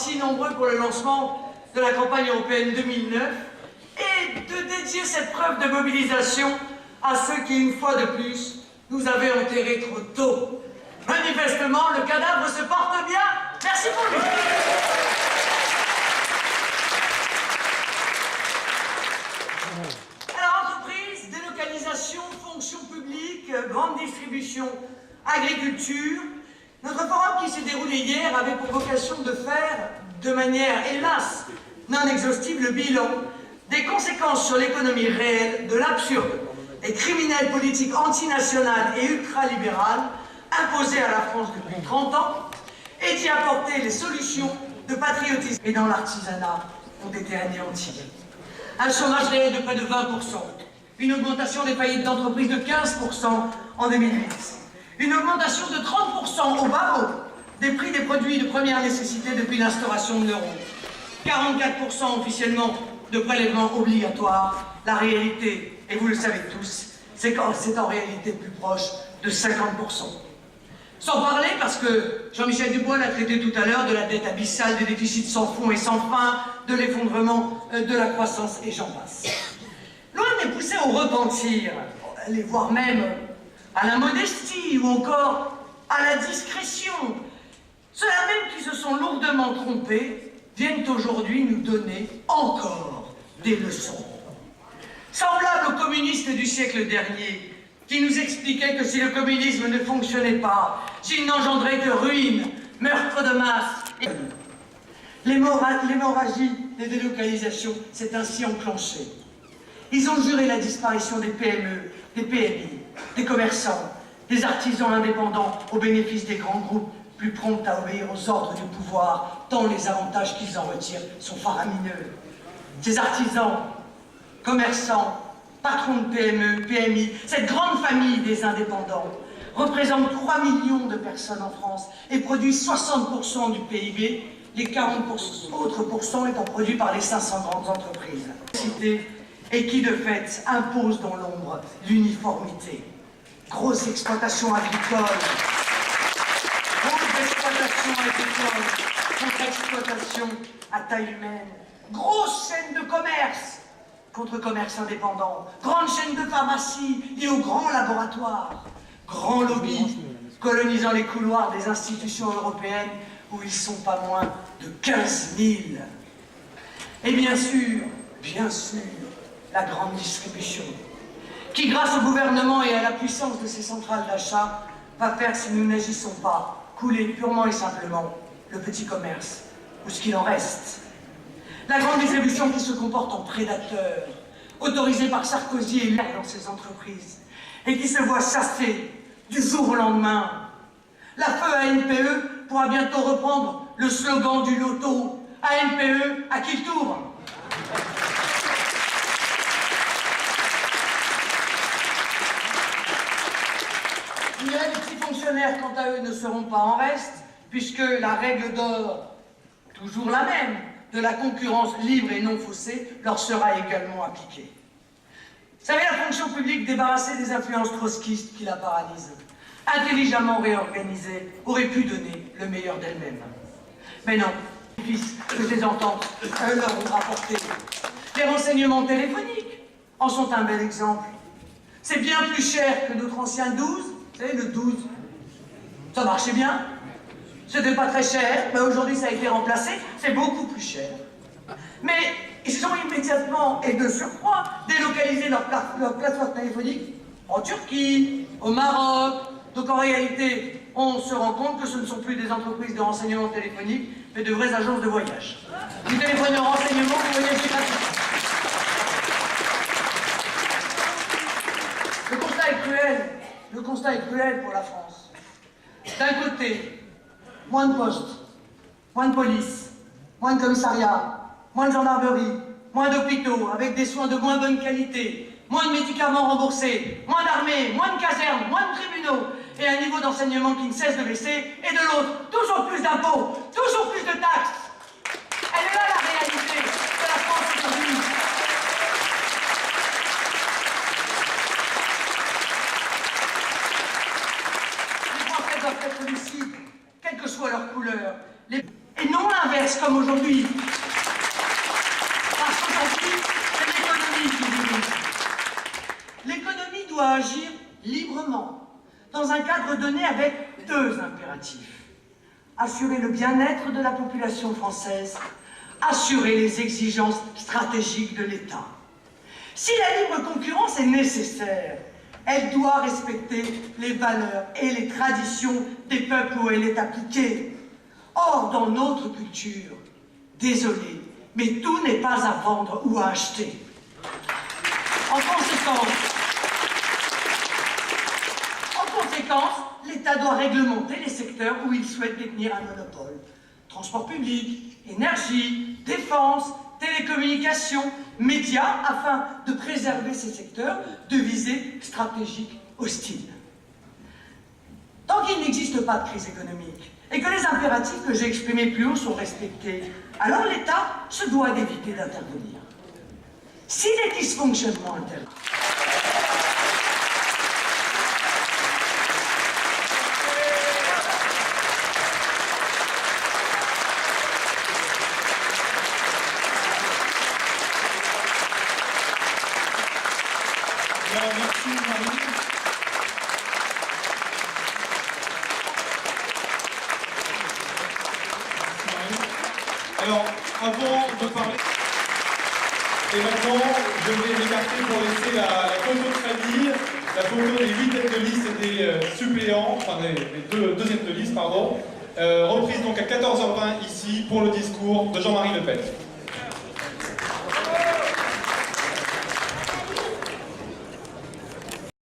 si nombreux pour le lancement de la campagne européenne 2009 et de dédier cette preuve de mobilisation à ceux qui, une fois de plus, nous avaient enterrés trop tôt. Manifestement, le cadavre se porte bien. Merci pour lui. Alors, entreprise, délocalisation, fonction publique, grande distribution, agriculture. Notre forum qui s'est déroulé hier avait pour vocation de faire, de manière, hélas, non exhaustive, le bilan des conséquences sur l'économie réelle de l'absurde et criminelle politique antinationale et ultralibérale imposée à la France depuis 30 ans et d'y apporter les solutions de patriotisme et dans l'artisanat ont été anéanties. Un chômage réel de près de 20%, une augmentation des faillites d'entreprises de 15% en 2008, une augmentation de 30% au bas mot des prix des produits de première nécessité depuis l'instauration de l'euro, 44% officiellement de prélèvements obligatoires. La réalité, et vous le savez tous, c'est en réalité plus proche de 50%. Sans parler, parce que Jean-Michel Dubois l'a traité tout à l'heure, de la dette abyssale, des déficits sans fond et sans fin, de l'effondrement de la croissance, et j'en passe. Loin de les pousser au repentir, voire même à la modestie ou encore à la discrétion, ceux-là même qui se sont lourdement trompés viennent aujourd'hui nous donner encore des leçons. Semblables aux communistes du siècle dernier, qui nous expliquaient que si le communisme ne fonctionnait pas, s'il n'engendrait que ruines, meurtres de masse, et l'hémorragie des délocalisations s'est ainsi enclenchée. Ils ont juré la disparition des PME, des PMI, des commerçants, des artisans indépendants au bénéfice des grands groupes plus prompts à obéir aux ordres du pouvoir, tant les avantages qu'ils en retirent sont faramineux. Ces artisans, commerçants, patrons de PME, PMI, cette grande famille des indépendants représente 3 millions de personnes en France et produit 60% du PIB, les 40% autres pourcents étant produits par les 500 grandes entreprises. Et qui de fait impose dans l'ombre l'uniformité. Grosse exploitation agricole, contre-exploitation à taille humaine, grosse chaîne de commerce contre commerce indépendant, grande chaîne de pharmacie liée aux grands laboratoires, grand lobby colonisant les couloirs des institutions européennes où ils sont pas moins de 15 000. Et bien sûr, la grande distribution, qui grâce au gouvernement et à la puissance de ses centrales d'achat, va faire, si nous n'agissons pas, couler purement et simplement le petit commerce, ou ce qu'il en reste. La grande distribution qui se comporte en prédateur, autorisé par Sarkozy et l'air dans ses entreprises, et qui se voit chasser du jour au lendemain. La feu ANPE pourra bientôt reprendre le slogan du loto, ANPE, à qui le tour? Les petits fonctionnaires, quant à eux, ne seront pas en reste, puisque la règle d'or, toujours la même, de la concurrence libre et non faussée, leur sera également appliquée. Vous savez, la fonction publique débarrassée des influences trotskistes qui la paralysent, intelligemment réorganisée, aurait pu donner le meilleur d'elle-même. Mais non, les fils que ces ententes leur ont rapporté. Les renseignements téléphoniques en sont un bel exemple. C'est bien plus cher que notre ancien 12, vous savez, le 12. Ça marchait bien. C'était pas très cher, mais aujourd'hui ça a été remplacé, c'est beaucoup plus cher. Mais ils ont immédiatement, et de surcroît, délocalisé leur plateforme téléphonique en Turquie, au Maroc. Donc en réalité, on se rend compte que ce ne sont plus des entreprises de renseignement téléphonique, mais de vraies agences de voyage. Vous téléphonez en renseignement, vous voyagez gratuitement. Le constat est cruel pour la France. D'un côté, moins de postes, moins de police, moins de commissariats, moins de gendarmerie, moins d'hôpitaux avec des soins de moins bonne qualité, moins de médicaments remboursés, moins d'armées, moins de casernes, moins de tribunaux et un niveau d'enseignement qui ne cesse de baisser, et de l'autre, toujours plus d'impôts, toujours plus de taxes. Elle est là la réalité de la France aujourd'hui. Les Français doivent être lucides, quelle que soit leur couleur. Et non l'inverse, comme aussi, c'est l'économie qui dirige. L'économie doit agir librement, dans un cadre donné avec deux impératifs. Assurer le bien-être de la population française, assurer les exigences stratégiques de l'État. Si la libre concurrence est nécessaire, elle doit respecter les valeurs et les traditions des peuples où elle est appliquée. Or, dans notre culture, désolé, mais tout n'est pas à vendre ou à acheter. En conséquence, l'État doit réglementer les secteurs où il souhaite détenir un monopole. Transport public, énergie, défense, télécommunications, médias, afin de préserver ces secteurs de visées stratégiques hostiles. Tant qu'il n'existe pas de crise économique et que les impératifs que j'ai exprimés plus haut sont respectés, alors l'État se doit d'éviter d'intervenir. Si des dysfonctionnements interviennent, Merci Marie. Alors, avant de parler, et maintenant, je vais m'écarter pour laisser la photo de famille, la photo des 8 têtes de liste et des suppléants, enfin des deux têtes de liste, pardon, reprise donc à 14h20 ici pour le discours de Jean-Marie Le Pen.